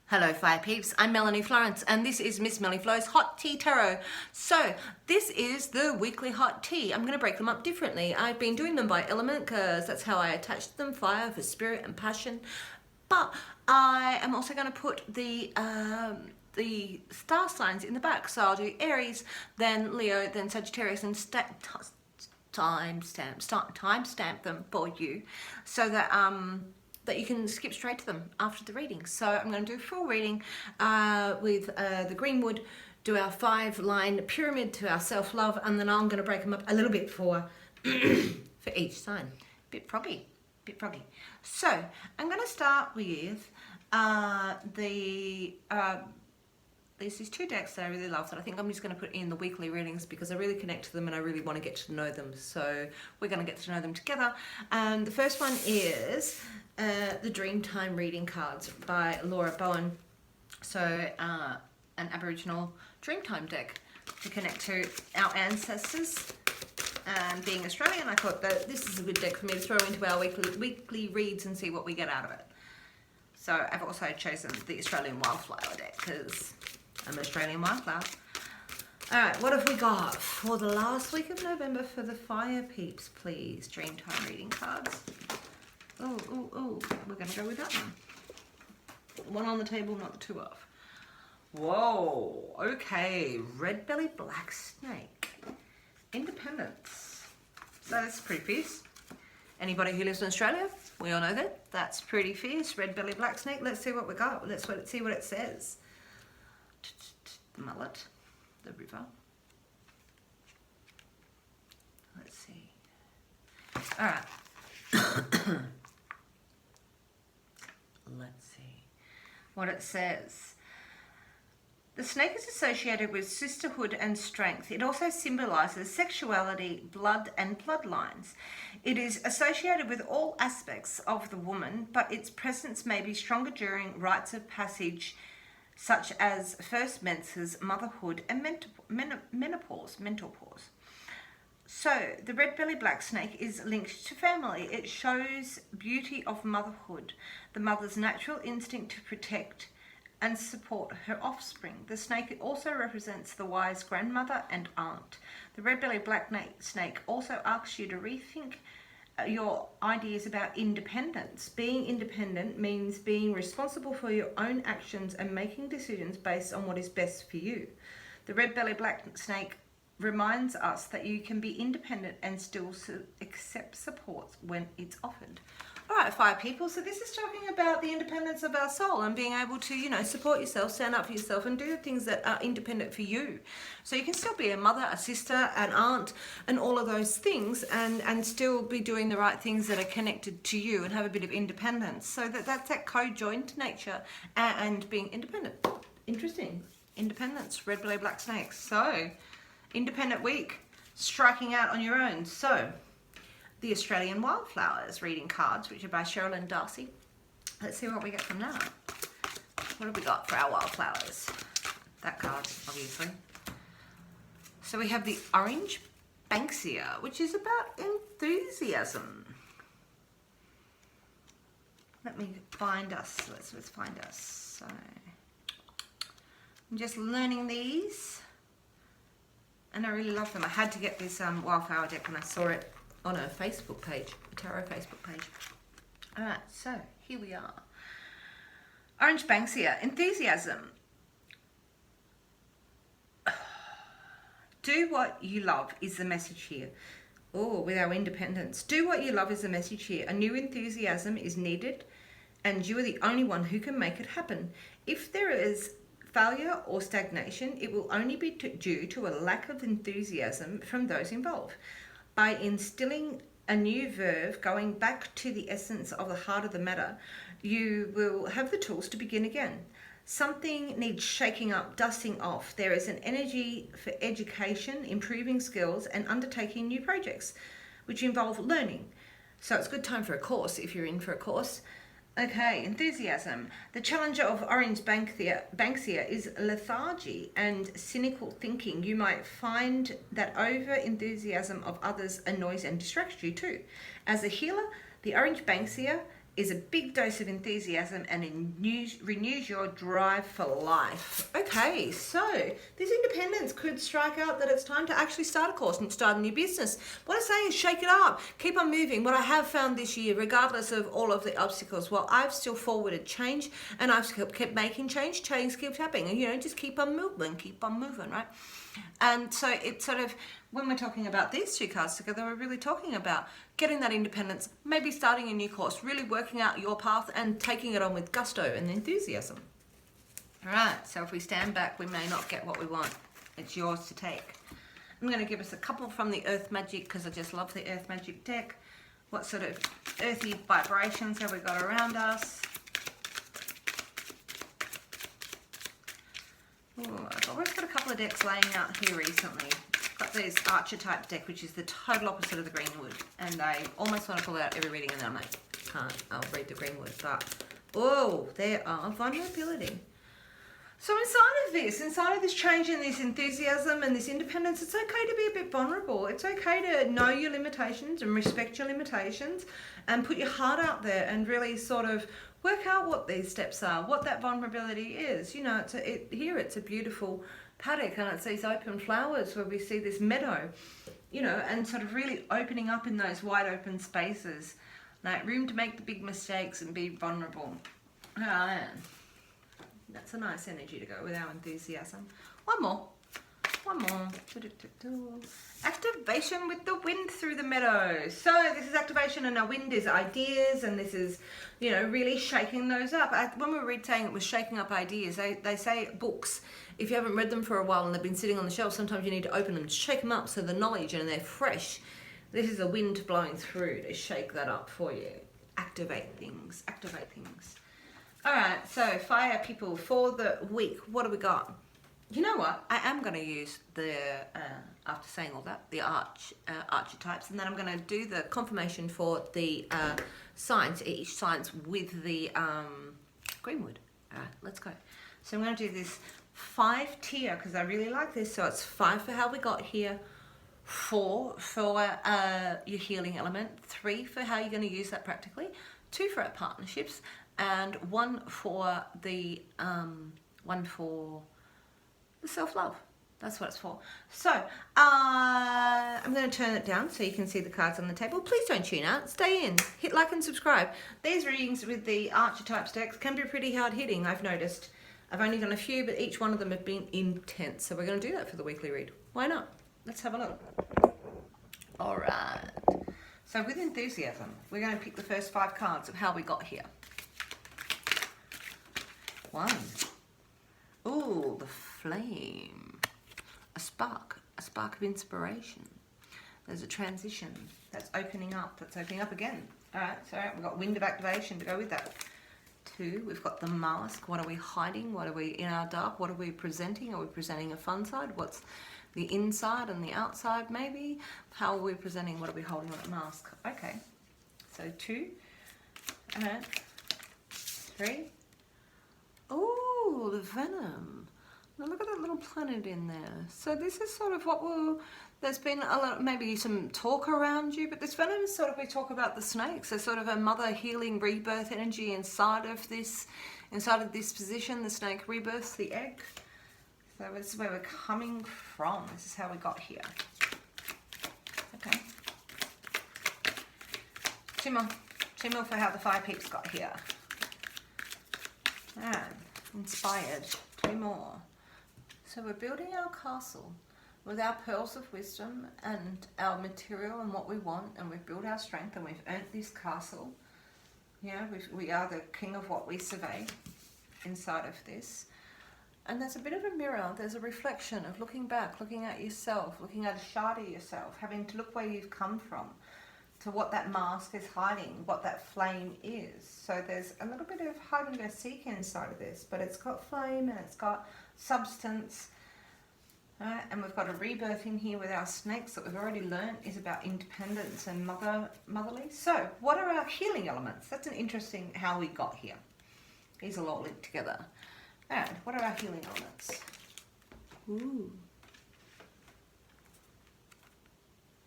Hello Fire Peeps, I'm Melanie Florence and this is Miss Melly Flo's Hot Tea Tarot. So this is the weekly hot tea. I'm going to break them up differently. I've been doing them by element because that's how I attached them, fire for spirit and passion. But I am also going to put the star signs in the back. So I'll do Aries, then Leo, then Sagittarius and timestamp them for you so that that you can skip straight to them after the reading. So I'm going to do a full reading with the Greenwood, do our 5-line pyramid to our self-love, and then I'm going to break them up a little bit for for each sign. Bit froggy. So I'm going to start with there's these two decks that I really love that I think I'm just going to put in the weekly readings because I really connect to them and I really want to get to know them. So we're going to get to know them together. And the first one is the Dreamtime Reading Cards by Laura Bowen. So an Aboriginal Dreamtime deck to connect to our ancestors. And being Australian, I thought that this is a good deck for me to throw into our weekly reads and see what we get out of it. So I've also chosen the Australian Wildflower deck because I'm an Australian wildflower. Alright, what have we got for the last week of November for the Fire Peeps, please? Dreamtime reading cards. Oh, we're going to go with that one. One on the table, not the two off. Whoa, okay. Red belly black snake. Independence. So that's pretty fierce. Anybody who lives in Australia, we all know that. That's pretty fierce. Red belly black snake. Let's see what we got. Let's see what it says. The mullet. The river. Let's see. All right. Let's see what it says. The snake is associated with sisterhood and strength. It also symbolizes sexuality, blood, and bloodlines. It is associated with all aspects of the woman, but its presence may be stronger during rites of passage, such as first menses, motherhood, and menopause. So, the red belly black snake is linked to family. It shows beauty of motherhood, the mother's natural instinct to protect and support her offspring. The snake also represents the wise grandmother and aunt. The red belly black snake also asks you to rethink your ideas about independence. Being independent means being responsible for your own actions and making decisions based on what is best for you. The red belly black snake reminds us that you can be independent and still accept support when it's offered. All right, Fire People, so this is talking about the independence of our soul and being able to, you know, support yourself, stand up for yourself and do the things that are independent for you. So you can still be a mother, a sister, an aunt, and all of those things and still be doing the right things that are connected to you and have a bit of independence. So that's that co-joined nature and being independent. Interesting. Independence, red belly black snakes. So, independent week, striking out on your own. So, the Australian Wildflowers reading cards, which are by Sherilyn Darcy. Let's see what we get from that. What have we got for our wildflowers? That card, obviously. So we have the Orange Banksia, which is about enthusiasm. Let me find us. Let's find us. So I'm just learning these, and I really love them. I had to get this wildflower deck when I saw it on a Facebook page, a tarot Facebook page. All right, so here we are. Orange Banksia, enthusiasm. Do what you love is the message here. Oh, with our independence. Do what you love is the message here. A new enthusiasm is needed and you are the only one who can make it happen. If there is failure or stagnation, it will only be due to a lack of enthusiasm from those involved. By instilling a new verve, going back to the essence of the heart of the matter, you will have the tools to begin again. Something needs shaking up, dusting off. There is an energy for education, improving skills, and undertaking new projects, which involve learning. So it's a good time for a course if you're in for a course. Okay, enthusiasm. The challenger of Orange Banksia is lethargy and cynical thinking. You might find that over-enthusiasm of others annoys and distracts you too. As a healer, the Orange Banksia is a big dose of enthusiasm and renews your drive for life. Okay, so this independence could strike out that it's time to actually start a course and start a new business. What I say is shake it up, keep on moving. What I have found this year, regardless of all of the obstacles, well, I've still forwarded change and I've kept making change keeps happening. And, you know, just keep on moving, right? And so it's sort of, when we're talking about these two cards together, we're really talking about getting that independence, maybe starting a new course, really working out your path and taking it on with gusto and enthusiasm. All right, so if we stand back, we may not get what we want. It's yours to take. I'm going to give us a couple from the Earth Magic because I just love the Earth Magic deck. What sort of earthy vibrations have we got around us? Ooh, I've always got a couple of decks laying out here recently. Got this Archetype deck, which is the total opposite of the Greenwood, and I almost want to pull out every reading, and then I'm like, can't, I'll read the Greenwood, but oh, there are vulnerability. So inside of this change and this enthusiasm and this independence, it's okay to be a bit vulnerable. It's okay to know your limitations and respect your limitations and put your heart out there and really sort of work out what these steps are, what that vulnerability is. You know, it's a beautiful paddock and it's these open flowers where we see this meadow, you know, and sort of really opening up in those wide open spaces, like room to make the big mistakes and be vulnerable. That's a nice energy to go with our enthusiasm. One more. Activation with the wind through the meadow. So this is activation, and our wind is ideas, and this is, you know, really shaking those up. When we were saying it was shaking up ideas, they say books, if you haven't read them for a while and they've been sitting on the shelf, sometimes you need to open them, shake them up so the knowledge and they're fresh. This is the wind blowing through to shake that up for you. Activate things. All right, so fire people for the week. What do we got? You know what? I am going to use the, after saying all that, the archetypes, and then I'm going to do the confirmation for the signs, each signs with the Greenwood. All right, let's go. So I'm going to do this 5 tier because I really like this. So it's 5 for how we got here, 4 for your healing element, 3 for how you're going to use that practically, 2 for our partnerships, and 1 for the self-love. That's what it's for. So I'm going to turn it down so you can see the cards on the table. Please don't tune out. Stay in. Hit like and subscribe. These readings with the Archetypes decks can be pretty hard hitting, I've noticed. I've only done a few, but each one of them have been intense. So we're going to do that for the weekly read. Why not? Let's have a look. All right. So with enthusiasm, we're going to pick the first 5 cards of how we got here. 1. Ooh, the flame. A spark of inspiration. There's a transition that's opening up again. All right, so we've got wind of activation to go with that. 2, we've got the mask. What are we hiding? What are we in our dark? What are we presenting? Are we presenting a fun side? What's the inside and the outside maybe? How are we presenting? What are we holding on that mask? Okay, so 2, and 3. Oh, the venom. Now look at that little planet in there. So this is sort of what there's been a lot, maybe some talk around you, but this venom is sort of, we talk about the snakes. So sort of a mother healing rebirth energy inside of this position. The snake rebirths the egg. So this is where we're coming from. This is how we got here. Okay. 2 more. 2 more for how the Fire Peeps got here. And inspired. 2 more. So we're building our castle with our pearls of wisdom and our material and what we want, and we've built our strength and we've earned this castle. Yeah, we are the king of what we survey inside of this. And there's a bit of a mirror, there's a reflection of looking back, looking at yourself, looking at a shard of yourself, having to look where you've come from, to what that mask is hiding, what that flame is. So there's a little bit of hide and go seek inside of this, but it's got flame and it's got substance. And we've got a rebirth in here with our snakes that we've already learned is about independence and motherly. So what are our healing elements? That's an interesting how we got here. These are all linked together. And what are our healing elements? Ooh.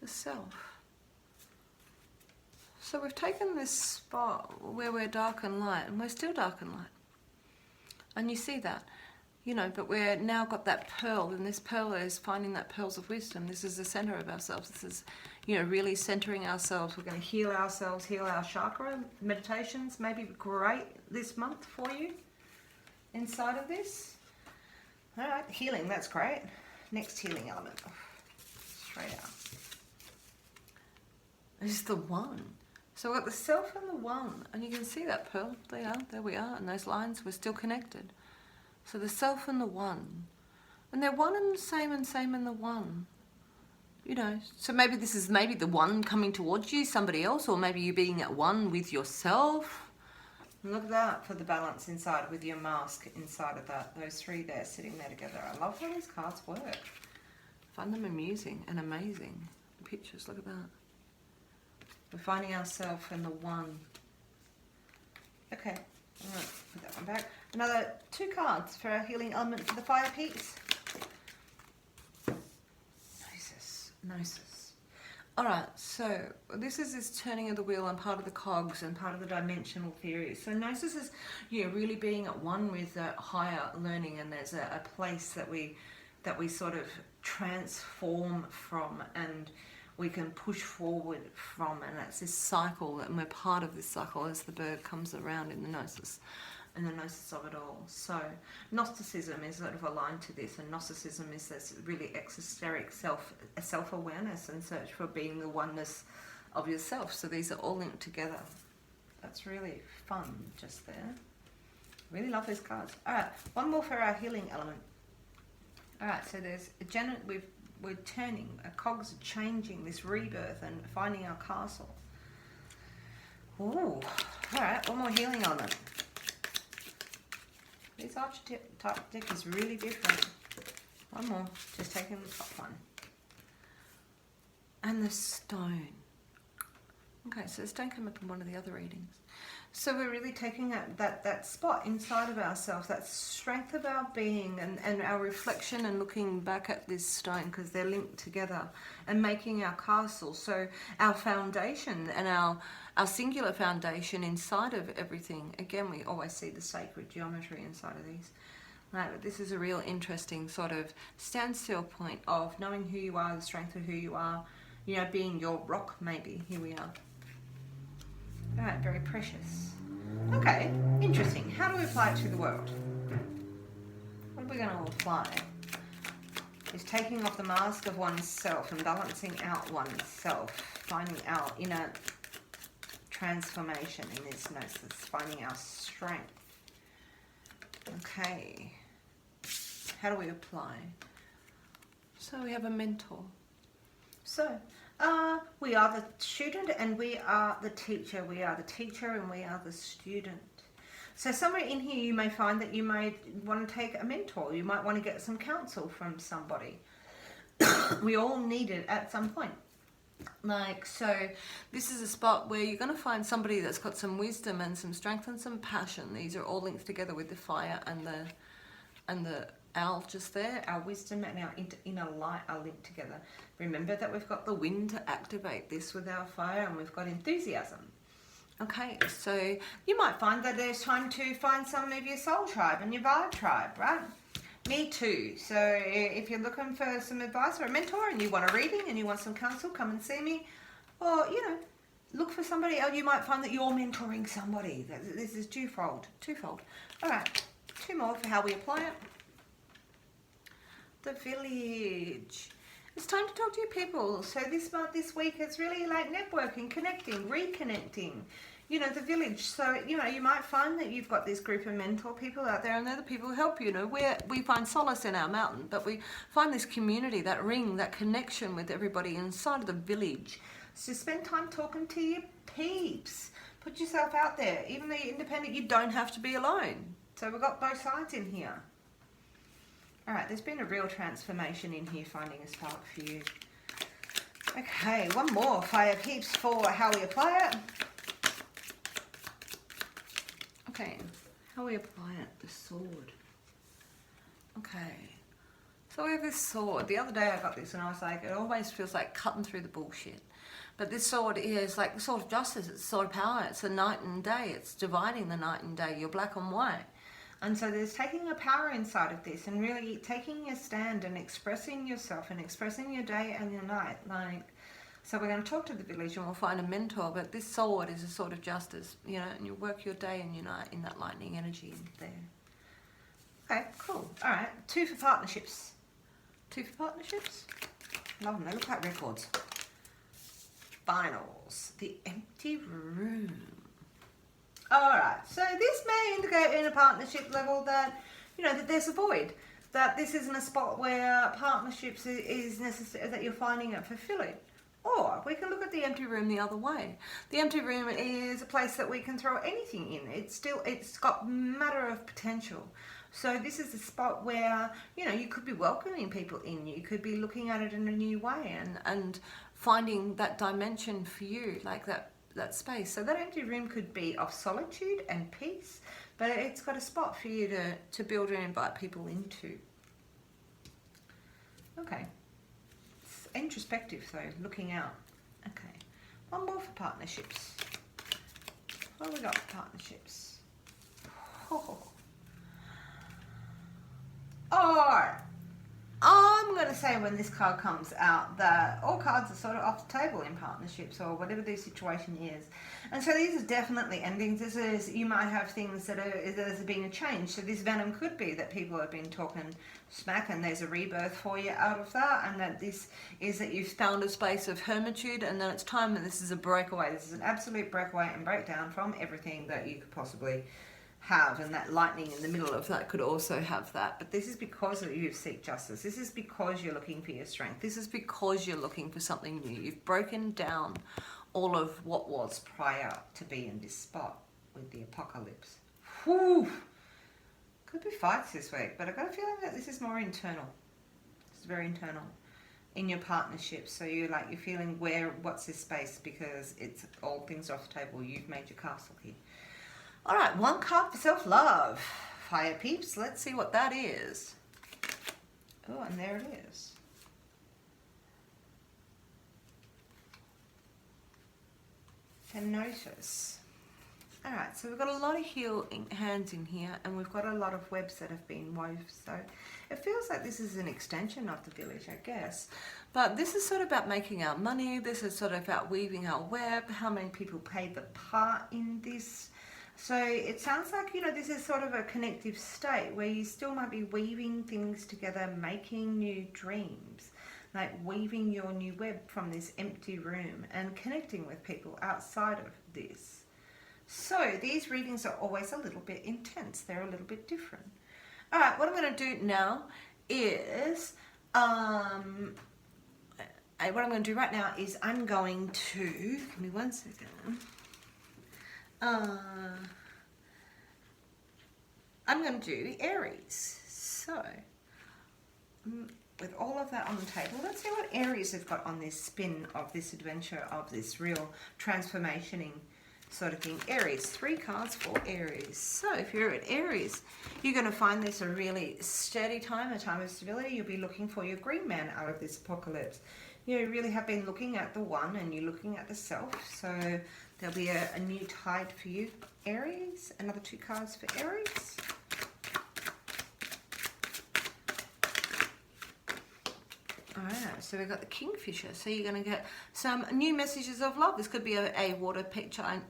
The self. So we've taken this spot where we're dark and light, and we're still dark and light. And you see that, you know, but we're now got that pearl, and this pearl is finding that pearls of wisdom. This is the center of ourselves. This is, you know, really centering ourselves. We're going to heal ourselves, heal our chakra. Meditations may be great this month for you inside of this. All right, healing, that's great. Next healing element. Straight out. It's the one. So we've got the self and the one, and you can see that pearl. There we are, and those lines, we're still connected. So the self and the one, and they're one and same in the one. You know, so maybe this is maybe the one coming towards you, somebody else, or maybe you being at one with yourself. And look at that for the balance inside with your mask inside of that. Those three there sitting there together. I love how these cards work. I find them amusing and amazing. The pictures, look at that. We're finding ourselves in the one. Okay, all right, put that one back. Another 2 cards for our healing element for the Fire Peeps. Gnosis. All right, so this is this turning of the wheel and part of the cogs and part of the dimensional theory. So Gnosis is, you know, really being at one with higher learning, and there's a place that we sort of transform from, and we can push forward from, and that's this cycle, and we're part of this cycle as the bird comes around in the Gnosis, and the Gnosis of it all. So Gnosticism is sort of aligned to this, and Gnosticism is this really exoteric self-awareness and search for being the oneness of yourself. So these are all linked together. That's really fun just there. Really love these cards. All right, one more for our healing element. All right, so there's a we're turning, our cogs are changing, this rebirth and finding our castle. Ooh, all right, one more healing element. This archetype deck is really different. One more, just taking the top one. And the stone. Okay, so the stone came up in one of the other readings. So we're really taking that spot inside of ourselves, that strength of our being and our reflection, and looking back at this stone, because they're linked together, and making our castle. So our foundation and our singular foundation inside of everything. Again, we always see the sacred geometry inside of these. Right, but this is a real interesting sort of standstill point of knowing who you are, the strength of who you are, you know, being your rock maybe. Here we are. All right, very precious. Okay, interesting. How do we apply it to the world? What are we going to apply? It's taking off the mask of oneself and balancing out oneself, finding our inner transformation in this Gnosis, finding our strength. Okay, how do we apply? So we have a mentor. So we are the student and we are the teacher. We are the teacher and we are the student. So somewhere in here you may find that you may want to take a mentor. You might want to get some counsel from somebody. We all need it at some point. Like, so this is a spot where you're going to find somebody that's got some wisdom and some strength and some passion. These are all linked together with the fire and the owl just there. Our wisdom and our inner light are linked together. Remember that we've got the wind to activate this with our fire, and we've got enthusiasm. Okay, so you might find that there's time to find some of your soul tribe and your vibe tribe, right? Me too. So if you're looking for some advice or a mentor and you want a reading and you want some counsel, come and see me. Or, you know, look for somebody else. You might find that you're mentoring somebody. This is twofold. All right, 2 more for how we apply it. The village. It's time to talk to your people. So this month, this week, it's really like networking, connecting, reconnecting. You know, the village. So, you know, you might find that you've got this group of mentor people out there, and they're the people who help you. You know, we find solace in our mountain, but we find this community, that ring, that connection with everybody inside of the village. So spend time talking to your peeps. Put yourself out there. Even though you're independent, you don't have to be alone. So we've got both sides in here. All right, there's been a real transformation in here, finding a spark for you. Okay, one more Fire Peeps for how we apply it. Okay, how we apply it, the sword. Okay, So we have this sword. The other day I got this and I was like, it always feels like cutting through the bullshit. But this sword is like the sword of justice, it's the sword of power, it's the night and day, it's dividing the night and day, you're black and white. And so there's taking a power inside of this and really taking a stand and expressing yourself and expressing your day and your night. Like, so we're going to talk to the village and we'll find a mentor, but this sword is a sword of justice, you know, and you work your day and your night in that lightning energy there. Okay, cool. All right, 2 for partnerships. 2 for partnerships. Love them, they look like records. Finals, the empty room. Alright, so this may indicate in a partnership level that, you know, that there's a void. That this isn't a spot where partnerships is necessary, that you're finding it fulfilling. Or we can look at the empty room the other way. The empty room is a place that we can throw anything in. It's got matter of potential. So this is a spot where, you know, you could be welcoming people in. You could be looking at it in a new way and finding that dimension for you, like that space. So that empty room could be of solitude and peace, but it's got a spot for you to build and invite people into. Okay. It's introspective though, looking out. Okay. One more for partnerships. What have we got for partnerships? Oh. Alright. I'm going to say when this card comes out that all cards are sort of off the table in partnerships or whatever the situation is. And so these are definitely endings. This is, you might have things that there's been a change. So this venom could be that people have been talking smack and there's a rebirth for you out of that. And that this is that you've found a space of hermitude and then it's time that this is a breakaway. This is an absolute breakaway and breakdown from everything that you could possibly have, and that lightning in the middle of that could also have that. But this is because you seek justice. This is because you're looking for your strength. This is because you're looking for something new. You've broken down all of what was prior to be in this spot with the apocalypse. Whew. Could be fights this week, but I've got a feeling that this is more internal. It's very internal in your partnership. So you're feeling what's this space, because it's all things off the table. You've made your castle here. All right, 1 card for self-love. Fire Peeps, let's see what that is. Oh, and there it is. And notice. All right, so we've got a lot of healing hands in here, and we've got a lot of webs that have been wove. So it feels like this is an extension of the village, I guess. But this is sort of about making our money. This is sort of about weaving our web, how many people played the part in this. So it sounds like, you know, this is sort of a connective state where you still might be weaving things together, making new dreams, like weaving your new web from this empty room and connecting with people outside of this. So these readings are always a little bit intense. They're a little bit different. All right, what I'm going to do now is, what I'm going to do right now is I'm going to, give me 1 second. I'm going to do Aries. So, with all of that on the table, let's see what Aries have got on this spin of this adventure, of this real transformationing sort of thing. Aries, 3 cards for Aries. So if you're at Aries, you're going to find this a really sturdy time, a time of stability. You'll be looking for your green man out of this apocalypse. You really have been looking at the one and you're looking at the self. So there'll be a new tide for you, Aries. Another 2 cards for Aries. Alright, so we've got the Kingfisher. So you're going to get some new messages of love. This could be a water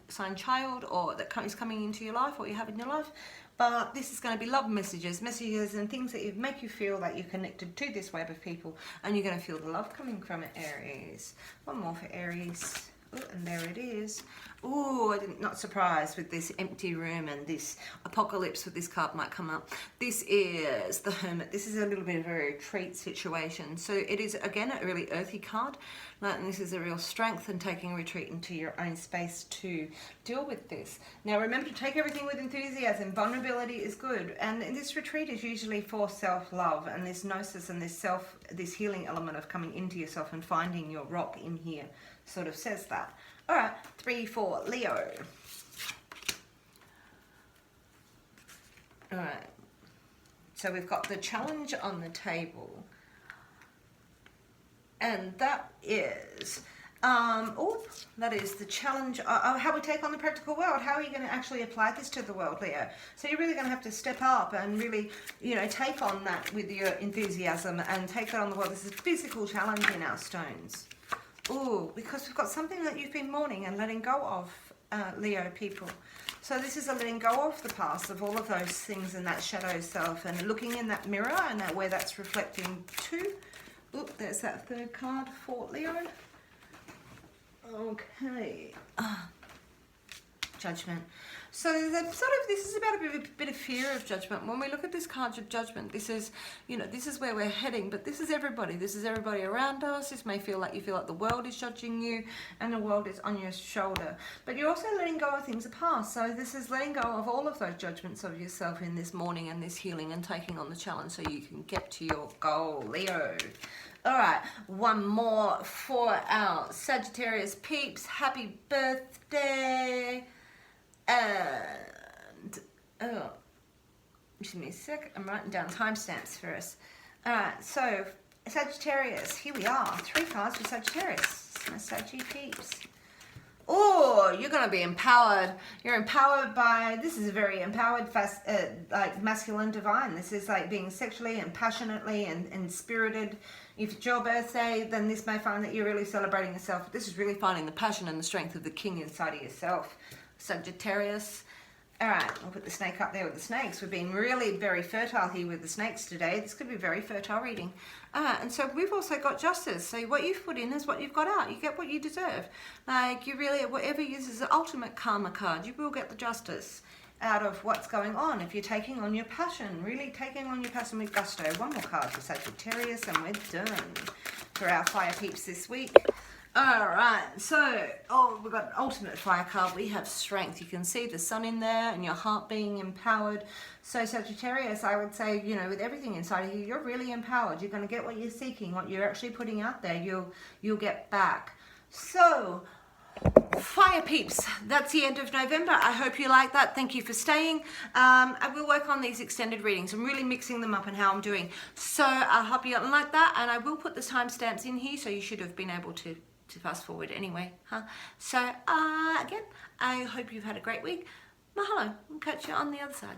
sign child or that is coming into your life, or you have in your life. But this is going to be love messages and things that make you feel that you're connected to this web of people, and you're going to feel the love coming from it, Aries. 1 more for Aries. Ooh, and there it is. Ooh, I'm not surprised with this empty room and this apocalypse with this card might come up. This is the Hermit. This is a little bit of a retreat situation. So it is, again, a really earthy card. And this is a real strength in taking retreat into your own space to deal with this. Now, remember to take everything with enthusiasm. Vulnerability is good. And this retreat is usually for self-love and this gnosis and this healing element of coming into yourself and finding your rock in here sort of says that. All right, 3 for Leo. All right, so we've got the challenge on the table. And that is, that is the challenge, how we take on the practical world. How are you going to actually apply this to the world, Leo? So you're really going to have to step up and really, you know, take on that with your enthusiasm and take that on the world. This is a physical challenge in our stones. Oh, because we've got something that you've been mourning and letting go of, Leo people. So this is a letting go of the past, of all of those things and that shadow self, and looking in that mirror and that where that's reflecting to. Oop, there's that third card for Leo. Okay. Judgment. So this is about a bit of fear of judgment. When we look at this card of judgment, this is, you know, this is where we're heading, but this is everybody. This is everybody around us. This may feel like you feel like the world is judging you and the world is on your shoulder. But you're also letting go of things of past. So this is letting go of all of those judgments of yourself in this morning and this healing and taking on the challenge so you can get to your goal, Leo. All right, one more for our Sagittarius peeps. Happy birthday. And, give me a sec. I'm writing down timestamps for us. All right, so Sagittarius, here we are. 3 cards for Sagittarius. My Saggy peeps. Oh, you're going to be empowered. You're empowered by, this is a very empowered, like masculine divine. This is like being sexually and passionately and spirited. If it's your birthday, then this may find that you're really celebrating yourself. This is really finding the passion and the strength of the king inside of yourself, Sagittarius. All right, I'll put the snake up there with the snakes. We've been really very fertile here with the snakes today. This could be very fertile reading. And so we've also got justice. So what you've put in is what you've got out. You get what you deserve. Like you really, whatever uses the ultimate karma card, you will get the justice out of what's going on. If you're taking on your passion, really taking on your passion with gusto. One more card for Sagittarius and we're done for our fire peeps this week. All right, so, we've got an ultimate fire card. We have strength. You can see the sun in there and your heart being empowered. So Sagittarius, I would say, you know, with everything inside of you, you're really empowered. You're going to get what you're seeking, what you're actually putting out there, you'll get back. So, fire peeps, that's the end of November. I hope you like that. Thank you for staying. I will work on these extended readings. I'm really mixing them up and how I'm doing. So I hope you like that, and I will put the timestamps in here, so you should have been able to fast forward anyway, huh? So again, I hope you've had a great week. Mahalo, I'll catch you on the other side.